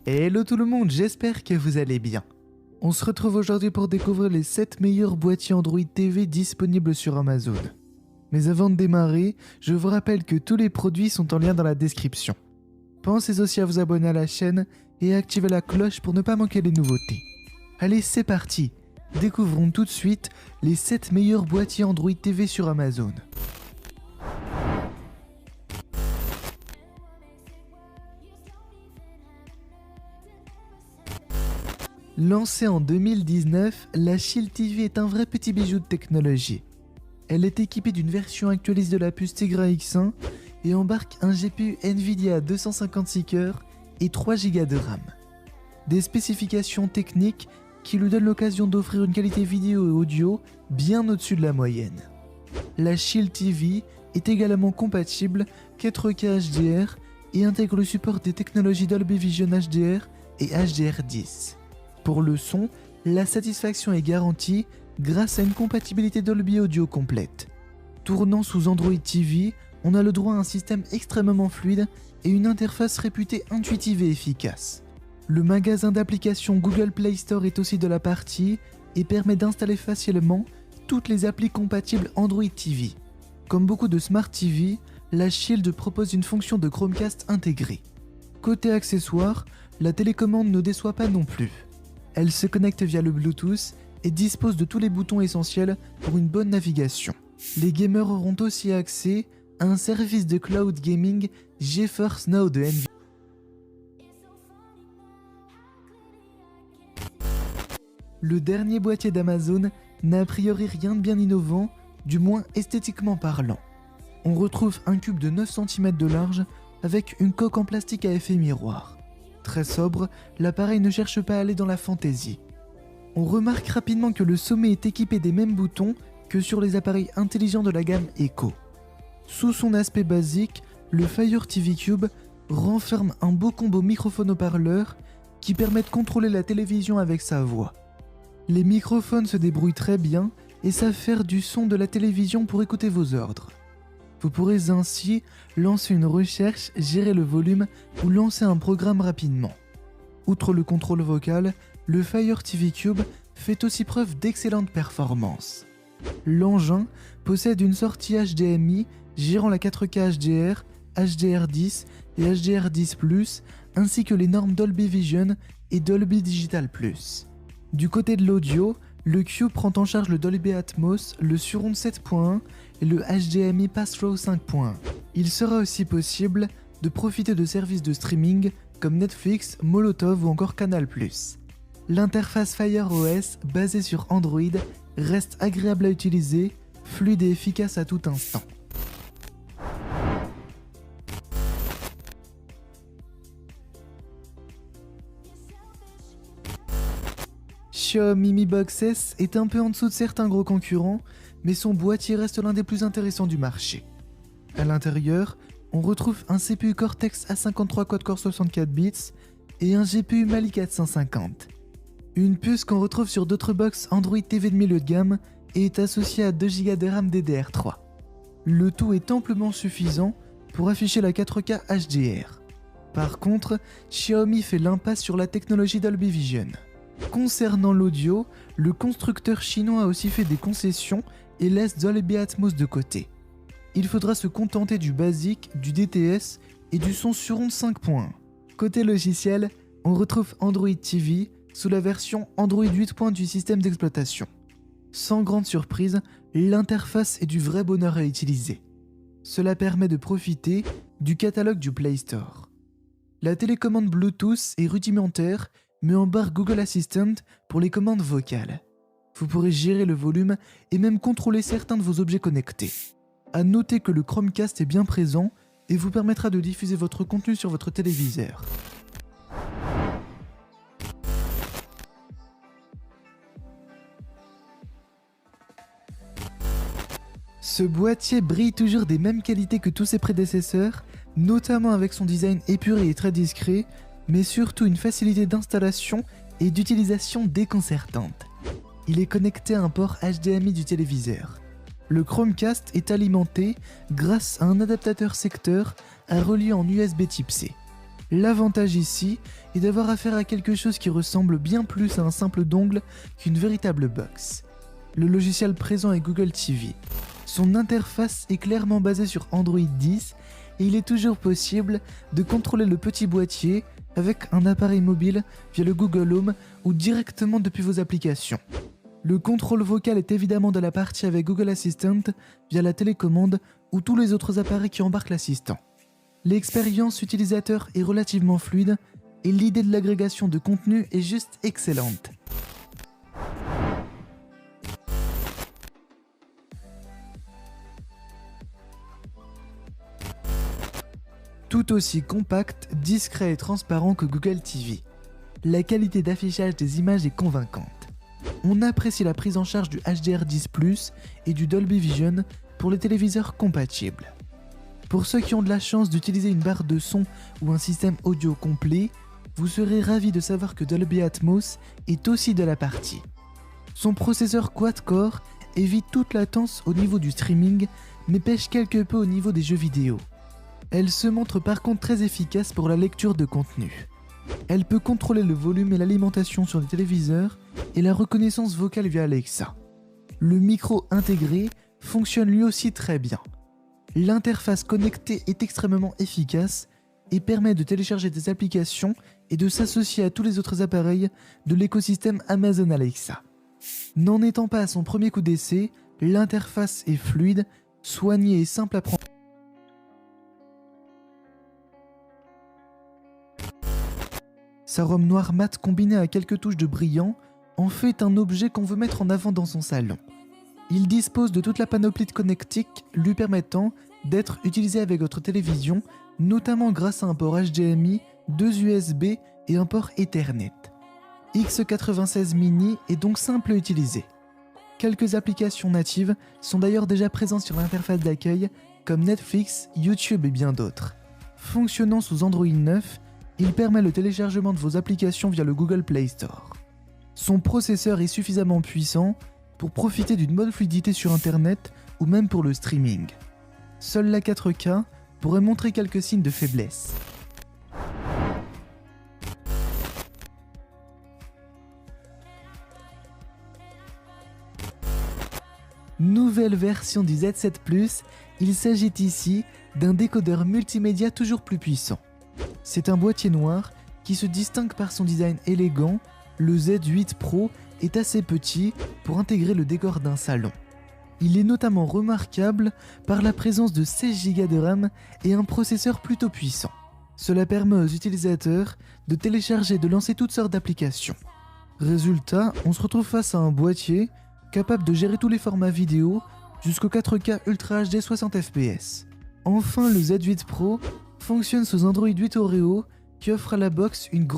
Hello tout le monde, j'espère que vous allez bien. On se retrouve aujourd'hui pour découvrir les 7 meilleurs boîtiers Android TV disponibles sur Amazon. Mais avant de démarrer, je vous rappelle que tous les produits sont en lien dans la description. Pensez aussi à vous abonner à la chaîne et à activer la cloche pour ne pas manquer les nouveautés. Allez, c'est parti. Découvrons tout de suite les 7 meilleurs boîtiers Android TV sur Amazon. Lancée en 2019, la Shield TV est un vrai petit bijou de technologie. Elle est équipée d'une version actualisée de la puce Tegra X1 et embarque un GPU Nvidia à 256 cœurs et 3 Go de RAM. Des spécifications techniques qui lui donnent l'occasion d'offrir une qualité vidéo et audio bien au-dessus de la moyenne. La Shield TV est également compatible 4K HDR et intègre le support des technologies Dolby Vision HDR et HDR10. Pour le son, la satisfaction est garantie grâce à une compatibilité Dolby Audio complète. Tournant sous Android TV, on a le droit à un système extrêmement fluide et une interface réputée intuitive et efficace. Le magasin d'applications Google Play Store est aussi de la partie et permet d'installer facilement toutes les applis compatibles Android TV. Comme beaucoup de Smart TV, la Shield propose une fonction de Chromecast intégrée. Côté accessoires, la télécommande ne déçoit pas non plus. Elle se connecte via le Bluetooth et dispose de tous les boutons essentiels pour une bonne navigation. Les gamers auront aussi accès à un service de cloud gaming GeForce Now de Nvidia. Le dernier boîtier d'Amazon n'a a priori rien de bien innovant, du moins esthétiquement parlant. On retrouve un cube de 9 cm de large avec une coque en plastique à effet miroir. Très sobre, l'appareil ne cherche pas à aller dans la fantaisie. On remarque rapidement que le sommet est équipé des mêmes boutons que sur les appareils intelligents de la gamme Echo. Sous son aspect basique, le Fire TV Cube renferme un beau combo microphone-haut-parleur qui permet de contrôler la télévision avec sa voix. Les microphones se débrouillent très bien et savent faire du son de la télévision pour écouter vos ordres. Vous pourrez ainsi lancer une recherche, gérer le volume ou lancer un programme rapidement. Outre le contrôle vocal, le Fire TV Cube fait aussi preuve d'excellente performance. L'engin possède une sortie HDMI gérant la 4K HDR, HDR10 et HDR10+, ainsi que les normes Dolby Vision et Dolby Digital+. Du côté de l'audio, le Cube prend en charge le Dolby Atmos, le Surround 7.1 et le HDMI Pass-Through 5.1. Il sera aussi possible de profiter de services de streaming comme Netflix, Molotov ou encore Canal+. L'interface Fire OS basée sur Android reste agréable à utiliser, fluide et efficace à tout instant. Xiaomi Mi Box S est un peu en dessous de certains gros concurrents, mais son boîtier reste l'un des plus intéressants du marché. À l'intérieur, on retrouve un CPU Cortex A53 quad-core 64 bits et un GPU Mali 450. Une puce qu'on retrouve sur d'autres box Android TV de milieu de gamme et est associée à 2 Go de RAM DDR3. Le tout est amplement suffisant pour afficher la 4K HDR. Par contre, Xiaomi fait l'impasse sur la technologie Dolby Vision. Concernant l'audio, le constructeur chinois a aussi fait des concessions et laisse Dolby Atmos de côté. Il faudra se contenter du basique, du DTS et du son Surround 5.1. Côté logiciel, on retrouve Android TV sous la version Android 8.1 du système d'exploitation. Sans grande surprise, l'interface est du vrai bonheur à utiliser. Cela permet de profiter du catalogue du Play Store. La télécommande Bluetooth est rudimentaire mais embarque Google Assistant pour les commandes vocales. Vous pourrez gérer le volume et même contrôler certains de vos objets connectés. À noter que le Chromecast est bien présent et vous permettra de diffuser votre contenu sur votre téléviseur. Ce boîtier brille toujours des mêmes qualités que tous ses prédécesseurs, notamment avec son design épuré et très discret, mais surtout une facilité d'installation et d'utilisation déconcertante. Il est connecté à un port HDMI du téléviseur. Le Chromecast est alimenté grâce à un adaptateur secteur à relier en USB Type-C. L'avantage ici est d'avoir affaire à quelque chose qui ressemble bien plus à un simple dongle qu'une véritable box. Le logiciel présent est Google TV. Son interface est clairement basée sur Android 10 et il est toujours possible de contrôler le petit boîtier avec un appareil mobile via le Google Home ou directement depuis vos applications. Le contrôle vocal est évidemment de la partie avec Google Assistant via la télécommande ou tous les autres appareils qui embarquent l'assistant. L'expérience utilisateur est relativement fluide et l'idée de l'agrégation de contenu est juste excellente. Tout aussi compact, discret et transparent que Google TV. La qualité d'affichage des images est convaincante. On apprécie la prise en charge du HDR10+ et du Dolby Vision pour les téléviseurs compatibles. Pour ceux qui ont de la chance d'utiliser une barre de son ou un système audio complet, vous serez ravis de savoir que Dolby Atmos est aussi de la partie. Son processeur quad-core évite toute latence au niveau du streaming, mais pêche quelque peu au niveau des jeux vidéo. Elle se montre par contre très efficace pour la lecture de contenu. Elle peut contrôler le volume et l'alimentation sur les téléviseurs et la reconnaissance vocale via Alexa. Le micro intégré fonctionne lui aussi très bien. L'interface connectée est extrêmement efficace et permet de télécharger des applications et de s'associer à tous les autres appareils de l'écosystème Amazon Alexa. N'en étant pas à son premier coup d'essai, l'interface est fluide, soignée et simple à prendre. Sa ROM noire mat combinée à quelques touches de brillant en fait un objet qu'on veut mettre en avant dans son salon. Il dispose de toute la panoplie de connectiques lui permettant d'être utilisé avec votre télévision, notamment grâce à un port HDMI, 2 USB et un port Ethernet. X96 Mini est donc simple à utiliser. Quelques applications natives sont d'ailleurs déjà présentes sur l'interface d'accueil, comme Netflix, YouTube et bien d'autres. Fonctionnant sous Android 9, il permet le téléchargement de vos applications via le Google Play Store. Son processeur est suffisamment puissant pour profiter d'une bonne fluidité sur Internet ou même pour le streaming. Seule la 4K pourrait montrer quelques signes de faiblesse. Nouvelle version du Z7 Plus, il s'agit ici d'un décodeur multimédia toujours plus puissant. C'est un boîtier noir qui se distingue par son design élégant. Le Z8 Pro est assez petit pour intégrer le décor d'un salon. Il est notamment remarquable par la présence de 16 Go de RAM et un processeur plutôt puissant. Cela permet aux utilisateurs de télécharger et de lancer toutes sortes d'applications. Résultat, on se retrouve face à un boîtier capable de gérer tous les formats vidéo jusqu'au 4K Ultra HD 60 fps. Enfin, le Z8 Pro fonctionne sous Android 8 Oreo qui offre à la box une grande